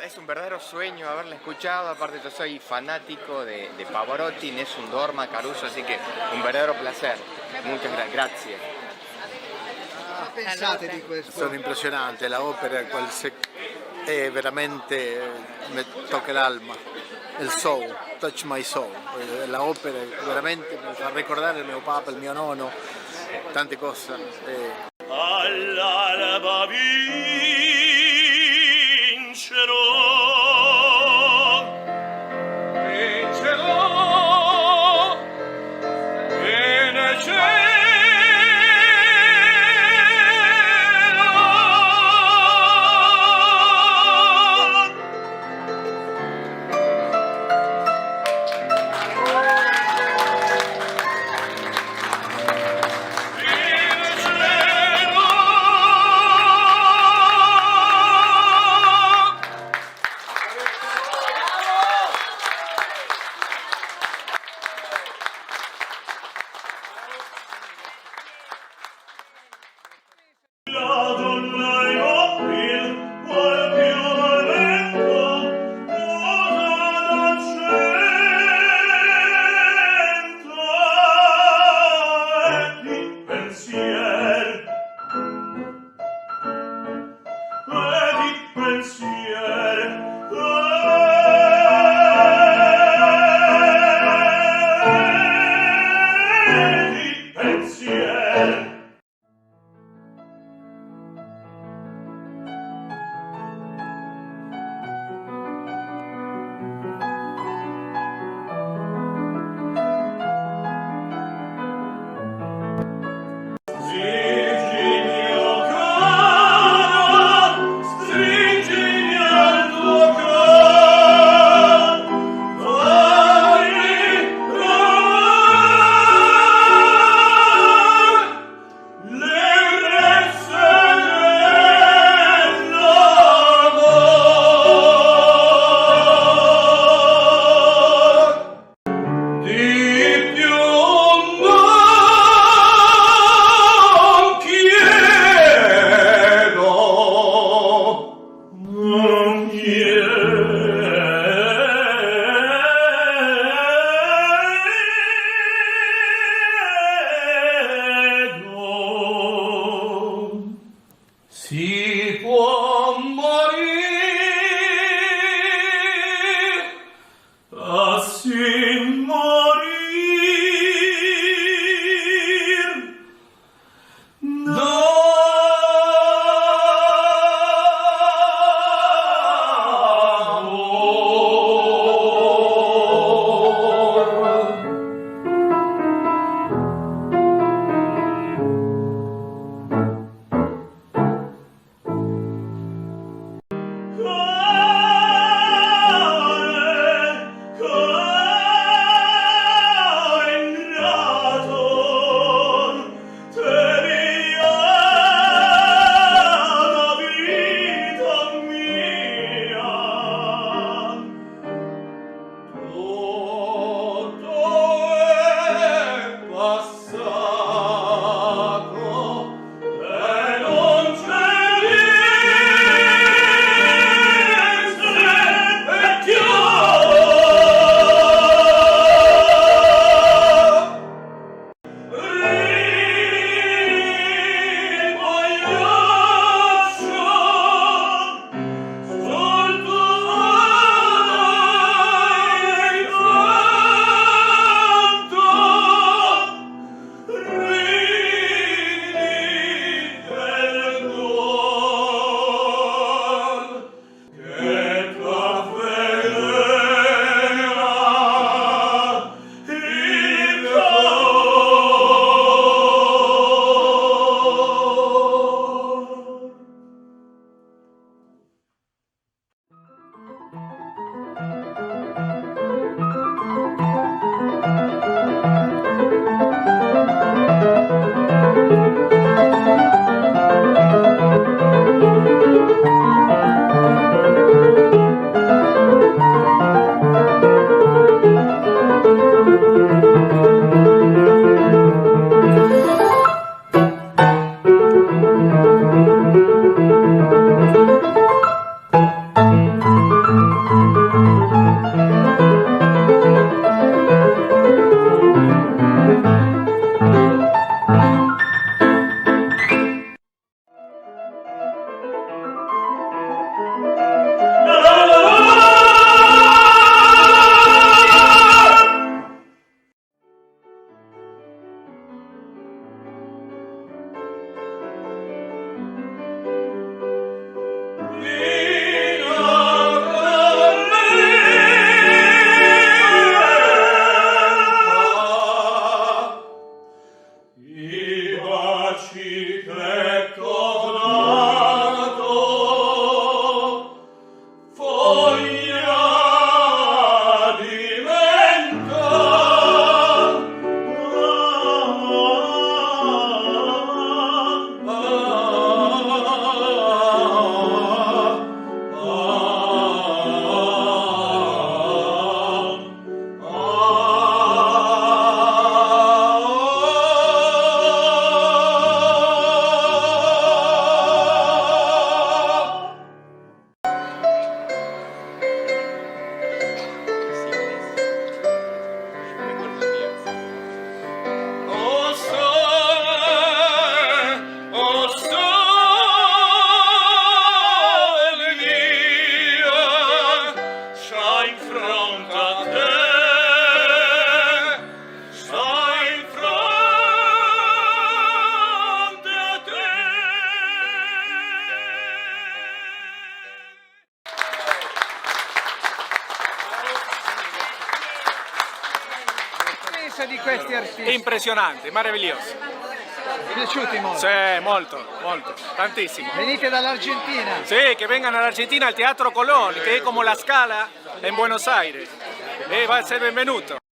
es un verdadero sueño haberla escuchado, aparte yo soy fanático de Pavarotti, Nessun Dorma, Caruso, así que un verdadero placer. Muchas gracias. Pensate di questo? Sono impressionante, la opera è veramente, mi tocca l'alma, il soul, touch my soul. La opera veramente mi fa ricordare il mio papà, il mio nonno, tante cose. All'alba vincerò, vincerò, e nel cielo la donna immobile, qualche momento, posa dal centro, e di pensier, di pensier. Stringimi al cor, stringimi al tuo cor, fammi provare l'ebbrezza dell'amor. Di più non chiedo, non chiedo. Si può morire, sì morir, d'amor. pensa di questi artisti? Impressionante, meraviglioso. Piaciuti molto? Sì, molto, molto, tantissimo. Venite dall'Argentina? Sí, que vengan a la Argentina al Teatro Colón, que es como la Scala en Buenos Aires. Va a ser benvenuto.